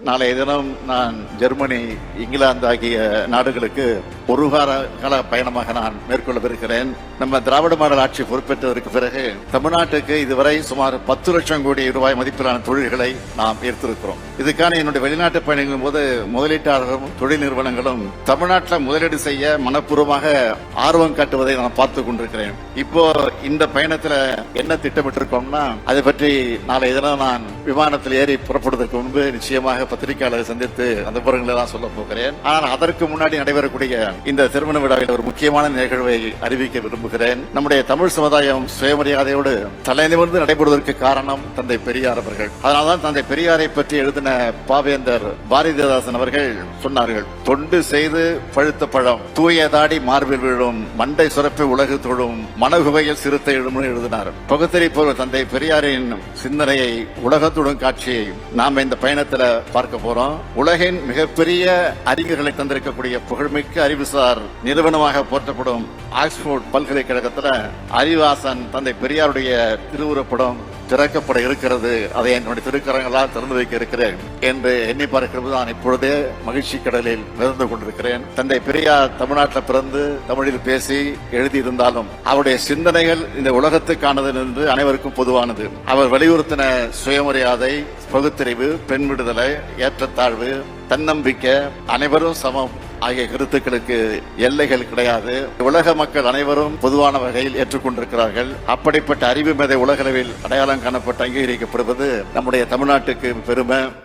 நாளைய தினம் நான் ஜெர்மனி, இங்கிலாந்து ஆகிய நாடுகளுக்கு ஒரு கால பயணமாக நான் மேற்கொள்ளவிருக்கிறேன். நம்ம திராவிட மாடல் ஆட்சி பொறுப்பேற்றதற்கு பிறகு தமிழ்நாட்டுக்கு இதுவரை சுமார் 10 லட்சம் கோடி ரூபாய் மதிப்பிலான தொழில்களை நாம் ஈர்த்திருக்கிறோம். இதுக்கான என்னுடைய வெளிநாட்டு பயணங்களின் போது முதலீட்டாளர்களும் தொழில் நிறுவனங்களும் தமிழ்நாட்டில் முதலீடு செய்ய மனப்பூர்வமாக ஆர்வம் காட்டுவதை நான் பார்த்துக் கொண்டிருக்கிறேன். இப்போ இந்த பயணத்துல என்ன திட்டமிட்டிருக்கோம்னா அதை பற்றி நாளைய தினம் நான் விமானத்தில் ஏறி புறப்படுவதற்கு முன்பு நிச்சயமாக பத்திரிகையாளரை சந்தித்து அந்த விவரங்களை தான் சொல்ல போகிறேன். ஆனால் அதற்கு முன்னாடி நடைபெறக்கூடிய இந்த திருமண விழாவில் ஒரு முக்கியமான நிகழ்வை அறிவிக்க விரும்புகிறேன். நம்முடைய தமிழ் சமுதாயம் சுயமரியாதையோடு தலைநிமிர்ந்து நடைபெறுவதற்கு காரணம் தந்தை பெரியார் அவர்கள். அதனால்தான் தந்தை பெரியாரை பற்றி எழுதின பாவேந்தர் பாரதிதாசன் அவர்கள் சொன்னார்கள், தொண்டு செய்து பழுத்த பழம் தூயதாடி மார்பில் விழும் மண்டை சுரப்பை உலகு தொழும் மனகுவையில் சிறுத்தை எழும்னு எழுதினார். பகுத்தறிவு தந்தை பெரியாரின் சிந்தனையை உலகத்துடன் காட்சியை நாம் இந்த பயணத்துல பார்க்க போறோம். உலகின் மிகப்பெரிய அறிஞர்களை தந்திருக்கக்கூடிய புகழ்மிக்க அறிவுசார் நிறுவனமாக போற்றப்படும் ஆக்ஸ்போர்ட் பல்கலைக்கழகத்துல அறிவாசன் தந்தை பெரியாருடைய திருவுருப்படம் திறக்கப்பட இருக்கிறது. அதை என்னுடைய திருக்கரங்களால் திறந்து வைக்க இருக்கிறேன் என்று எண்ணி பார்க்கிறது. நான் இப்பொழுதே மகிழ்ச்சி கடலில் மிதந்து கொண்டிருக்கிறேன். தந்தை பெரியார் தமிழ்நாட்டில் பிறந்து தமிழில் பேசி எழுதியிருந்தாலும் அவருடைய சிந்தனைகள் இந்த உலகத்துக்கானது என்று அனைவருக்கும் பொதுவானது. அவர் வலியுறுத்தின சுயமரியாதை, பகுத்தறிவு, பெண் விடுதலை, ஏற்றத்தாழ்வு, தன்னம்பிக்கை, அனைவரும் சமம் ஆகிய கருத்துக்களுக்கு எல்லைகள் கிடையாது. உலக மக்கள் அனைவரும் பொதுவான வகையில் ஏற்றுக்கொண்டிருக்கிறார்கள். அப்படிப்பட்ட அறிவு மேதை உலகளவில் அடையாளம் காணப்பட்டு அங்கீகரிக்கப்படுவது நம்முடைய தமிழ்நாட்டுக்கு பெருமை.